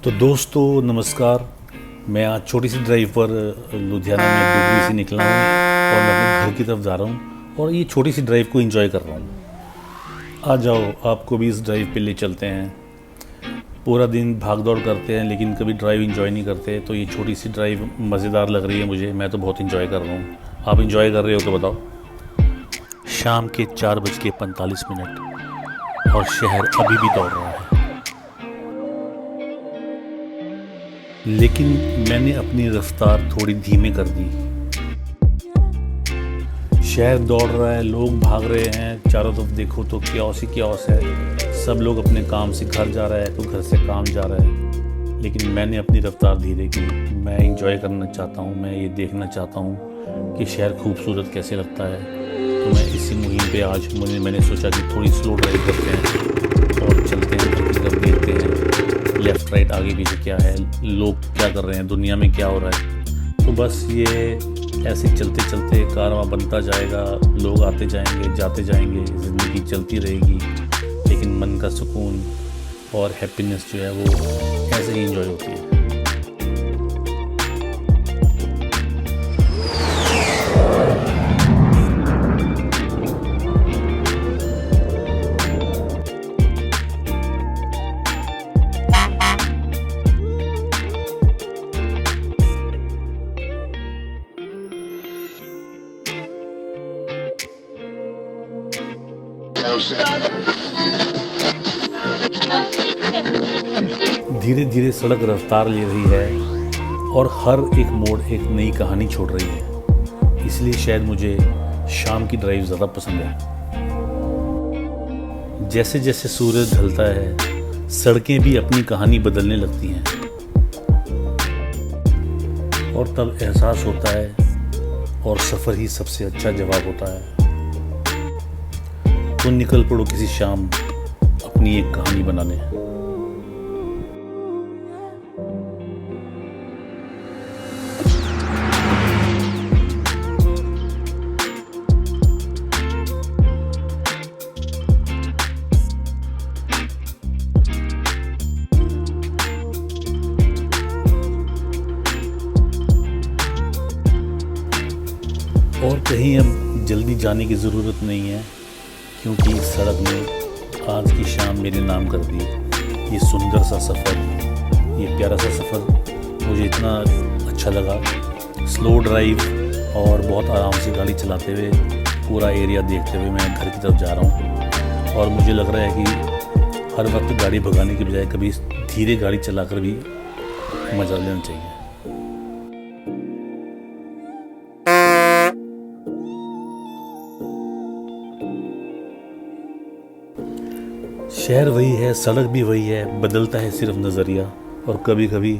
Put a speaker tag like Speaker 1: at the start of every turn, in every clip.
Speaker 1: तो दोस्तों नमस्कार। मैं आज छोटी सी ड्राइव पर लुधियाना में दुबई से निकला हूँ और मैं अपने घर की तरफ जा रहा हूँ और ये छोटी सी ड्राइव को एंजॉय कर रहा हूँ। आ जाओ, आपको भी इस ड्राइव पे ले चलते हैं। पूरा दिन भाग दौड़ करते हैं लेकिन कभी ड्राइव एंजॉय नहीं करते, तो ये छोटी सी ड्राइव मज़ेदार लग रही है मुझे। मैं तो बहुत एंजॉय कर रहा हूँ। आप एंजॉय कर रहे हो तो बताओ। शाम के 4:45 और शहर अभी भी दौड़ रहा है, लेकिन मैंने अपनी रफ्तार थोड़ी धीमे कर दी। शहर दौड़ रहा है, लोग भाग रहे हैं, चारों तरफ देखो तो क्यास ही क्यास है। सब लोग अपने काम से घर जा रहा है तो घर से काम जा रहा है, लेकिन मैंने अपनी रफ्तार धीरे की। मैं एंजॉय करना चाहता हूँ, मैं ये देखना चाहता हूँ कि शहर खूबसूरत कैसे लगता है। तो मैं इसी मुहिम पे आज मैंने सोचा कि थोड़ी स्लो ड्राइव करते हैं और चलते हैं, घर की तरफ देखते हैं लेफ़्ट राइट आगे पीछे क्या है, लोग क्या कर रहे हैं, दुनिया में क्या हो रहा है। तो बस ये ऐसे चलते चलते कारवां बनता जाएगा, लोग आते जाएंगे जाते जाएंगे, ज़िंदगी चलती रहेगी, लेकिन मन का सुकून और हैप्पीनेस जो है वो ऐसे ही एंजॉय होती है। धीरे धीरे सड़क रफ्तार ले रही है और हर एक मोड़ एक नई कहानी छोड़ रही है। इसलिए शायद मुझे शाम की ड्राइव ज़्यादा पसंद है। जैसे जैसे सूरज ढलता है सड़कें भी अपनी कहानी बदलने लगती हैं और तब एहसास होता है और सफ़र ही सबसे अच्छा जवाब होता है। तो निकल पड़ो किसी शाम अपनी एक कहानी बनाने। और कहीं अब जल्दी जाने की ज़रूरत नहीं है, क्योंकि इस सड़क ने आज की शाम मेरे नाम कर दी। ये सुंदर सा सफ़र, ये प्यारा सा सफ़र मुझे इतना अच्छा लगा। स्लो ड्राइव और बहुत आराम से गाड़ी चलाते हुए पूरा एरिया देखते हुए मैं घर की तरफ जा रहा हूँ। और मुझे लग रहा है कि हर वक्त गाड़ी भगाने की बजाय कभी धीरे गाड़ी चलाकर भी मज़ा लेना चाहिए। शहर वही है, सड़क भी वही है, बदलता है सिर्फ नज़रिया, और कभी कभी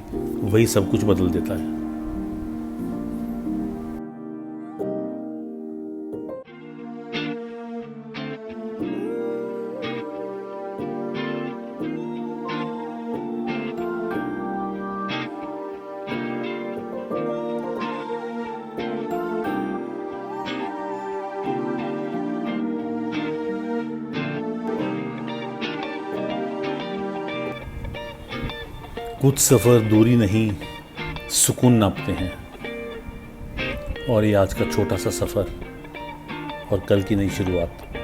Speaker 1: वही सब कुछ बदल देता है। कुछ सफ़र दूरी नहीं सुकून नापते हैं, और ये आज का छोटा सा सफ़र और कल की नई शुरुआत।